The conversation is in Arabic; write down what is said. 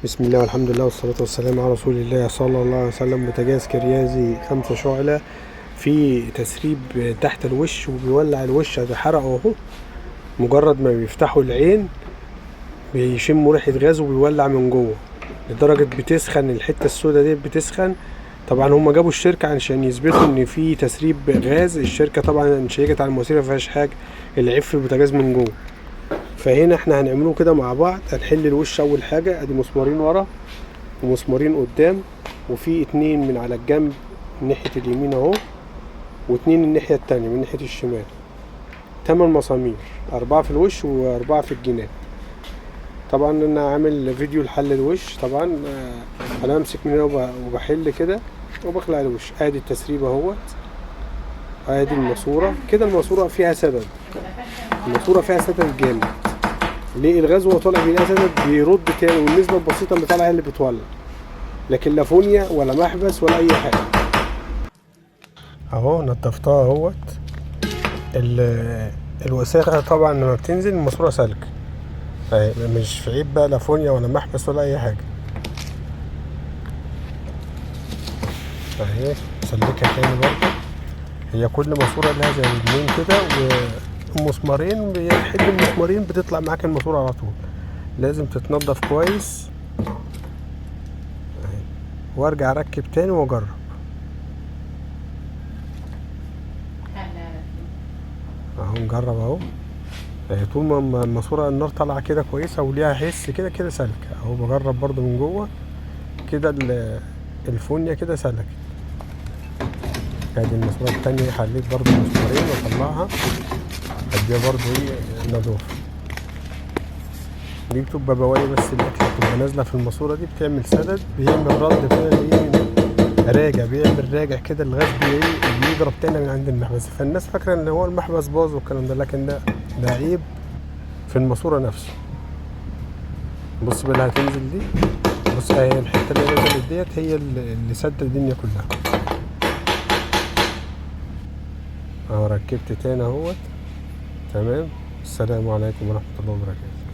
بسم الله والحمد لله والصلاة والسلام على رسول الله صلى الله عليه وسلم. بوتاجاز كريازي 5 شعلة في تسريب تحت الوش وبيولع الوش، ده حرقه اهو. مجرد ما بيفتحوا العين بيشموا ريحة غاز وبيولع من جوه لدرجة بتسخن الحتة السوداء دي بتسخن. طبعا هم جابوا الشركة عشان يثبتوا ان في تسريب غاز. الشركة طبعا شيكت على المواسير مفيهاش حاجة، العيب في البوتاجاز من جوه. فهنا احنا هنعمله كده مع بعض. هنحل الوش اول حاجة، ادي مسمارين ورا ومسمارين قدام، وفي 2 من على الجنب من ناحية اليمين اهو، و2 الناحية التانية من ناحية الشمال. 8 مسامير، 4 في الوش و4 في الجناب. طبعا انا عامل فيديو لحل الوش. طبعا انا امسك من هنا وبحل كده وبخلع الوش. ادي التسريب اهوت، ادي الماسورة كده. الماسورة فيها سدد، الماسورة فيها سدد جامد. ليه؟ الغاز وهو طالع بيلاقي سدد بيرد تاني، والنسبة البسيطة اللي طالعة هي اللي بتولع، لكن لا فونيا ولا محبس ولا اي حاجه. اهو نضفتها اهوت. الوساخه طبعا لما بتنزل الماسوره سلك، مش في عيب بقى لا فونيا ولا محبس ولا اي حاجه. اهي سلكها تاني برضه. هي كل ماسوره لها زي 2 كده ومسمارين، بيحد المسمارين بتطلع معاك الماسوره على طول. لازم تتنضف كويس. اهي وارجع اركب تاني واجرب. اهو نجرب اهو. طول ما الماسوره النار طالعه كده كويسه وليها حس كده كده سالكه اهو. بجرب برضو من جوه كده الفونيا كده سلكت. ادي الماسوره التانية حليت برضو المسمارين واطلعها، اديها برضو نضافه. دي بتبقى بواقي بس الاكل بتبقى نازله في الماسوره دي، بتعمل سدد، بيعمل رد فعل راجع، بيعمل راجع كده الغاز بيضرب تاني من عند المحبس. فالناس فاكره ان هو المحبس باظ والكلام ده، لكن ده عيب في الماسوره نفسه. بص بقى اللي هتنزل دي، بص اهي الحته اللي نزلت ديت هي اللي سد الدنيا كلها. اهو ركبت تاني اهوت. تمام. السلام عليكم ورحمه الله وبركاته.